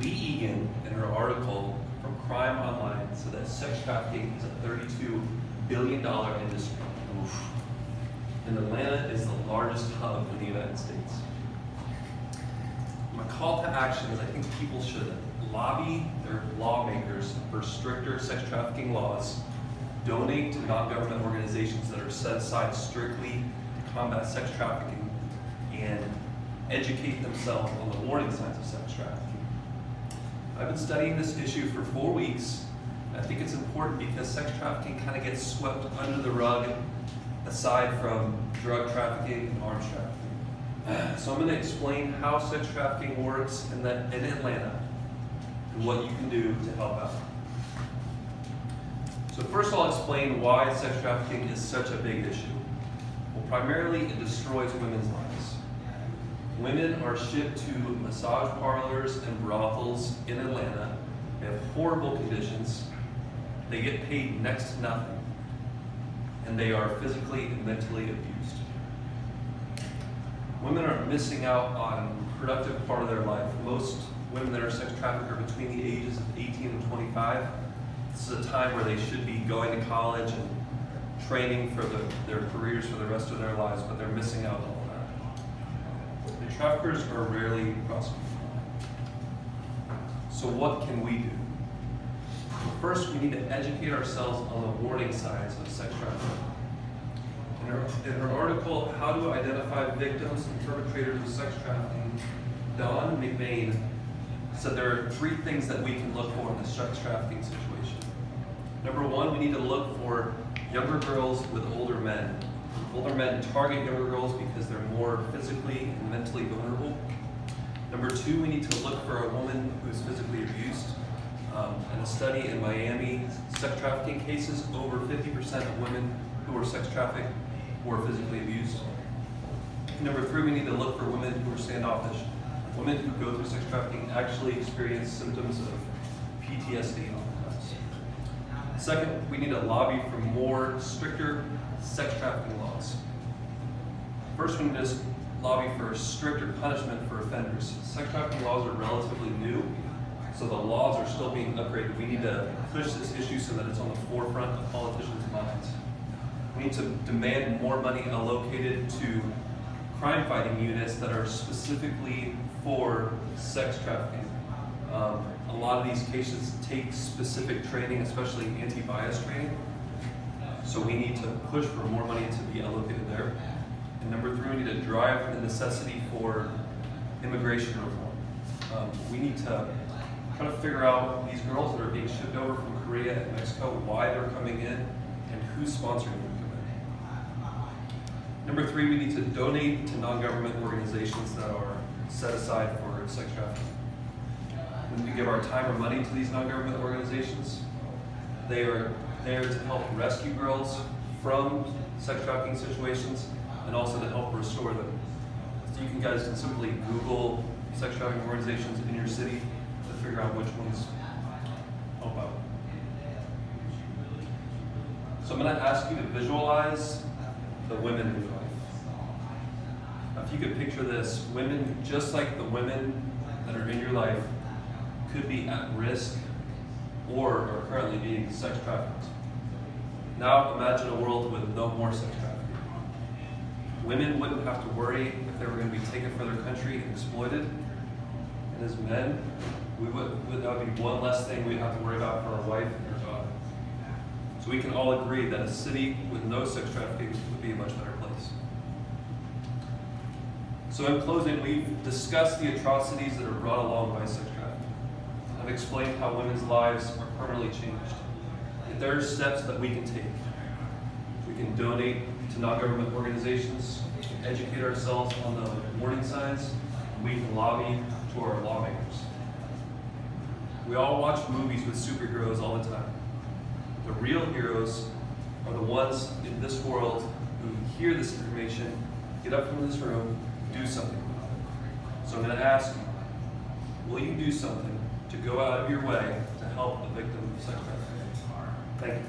Lee Egan, in her article from Crime Online, said that sex trafficking is a $32 billion industry. Oof. And Atlanta is the largest hub in the United States. My call to action is I think people should lobby their lawmakers for stricter sex trafficking laws, donate to non-government organizations that are set aside strictly to combat sex trafficking, and educate themselves on the warning signs of sex trafficking. I've been studying this issue for 4 weeks. I think it's important because sex trafficking kind of gets swept under the rug aside from drug trafficking and arms trafficking. So I'm going to explain how sex trafficking works in Atlanta and what you can do to help out. So first I'll explain why sex trafficking is such a big issue. Well, primarily it destroys women's lives. Women are shipped to massage parlors and brothels in Atlanta. They have horrible conditions. They get paid next to nothing. And they are physically and mentally abused. Women are missing out on a productive part of their life. Most women that are sex trafficked are between the ages of 18 and 25. This is a time where they should be going to college and training for their careers for the rest of their lives, but they're missing out on all that. The traffickers are rarely prosecuted. So what can we do? Well, first, we need to educate ourselves on the warning signs of sex trafficking. In her article, How to Identify Victims and Perpetrators of Sex Trafficking, Dawn McBain said there are 3 things that we can look for in a sex trafficking situation. Number 1, we need to look for younger girls with older men. Older men target younger girls because they're more physically and mentally vulnerable. Number 2, we need to look for a woman who is physically abused. In a study in Miami, sex trafficking cases, over 50% of women who were sex trafficked were physically abused. Number 3, we need to look for women who are standoffish. Women who go through sex trafficking actually experience symptoms of PTSD oftentimes. Second, we need to lobby for more stricter sex trafficking laws. First, we need to lobby for stricter punishment for offenders. Sex trafficking laws are relatively new, so the laws are still being upgraded. We need to push this issue so that it's on the forefront of politicians' minds. We need to demand more money allocated to crime-fighting units that are specifically for sex trafficking. A lot of these cases take specific training, especially anti-bias training. So we need to push for more money to be allocated there. And number 3, we need to drive the necessity for immigration reform. We need to try to figure out these girls that are being shipped over from Korea and Mexico, why they're coming in, and who's sponsoring them to come in. Number 3, we need to donate to non-government organizations that are set aside for sex trafficking. When we give our time or money to these non-government organizations, they are there to help rescue girls from sex trafficking situations and also to help restore them. So you guys can simply Google sex trafficking organizations in your city to figure out which ones help out. So I'm going to ask you to visualize the women in your life. Now, if you could picture this, women just like the women that are in your life could be at risk or are currently being sex trafficked. Now imagine a world with no more sex trafficking. Women wouldn't have to worry if they were going to be taken from their country and exploited. And as men, that would be one less thing we'd have to worry about for our wife and our daughter. So we can all agree that a city with no sex trafficking would be a much better place. So in closing, we've discussed the atrocities that are brought along by sex trafficking. I've explained how women's lives are permanently changed. If there are steps that we can take. We can donate to non-government organizations, we can educate ourselves on the warning signs, and we can lobby to our lawmakers. We all watch movies with superheroes all the time. The real heroes are the ones in this world who hear this information, get up from this room, do something about it. So I'm going to ask you, will you do something to go out of your way to help a victim of sex trafficking? Thank you.